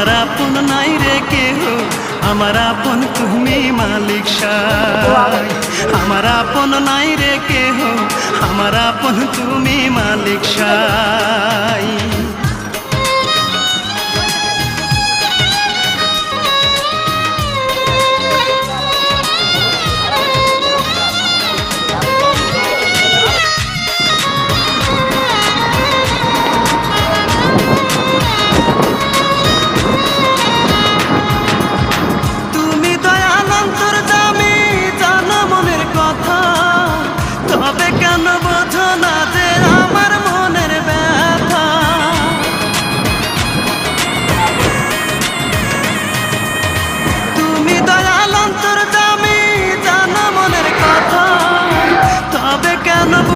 আমার আপন নাই রে কেহ, আমার আপন তুমি মালিক সাই। আমার আপন নাই রে কেহ, আমার আপন তুমি মালিক সাই। তবে কেন বোঝো না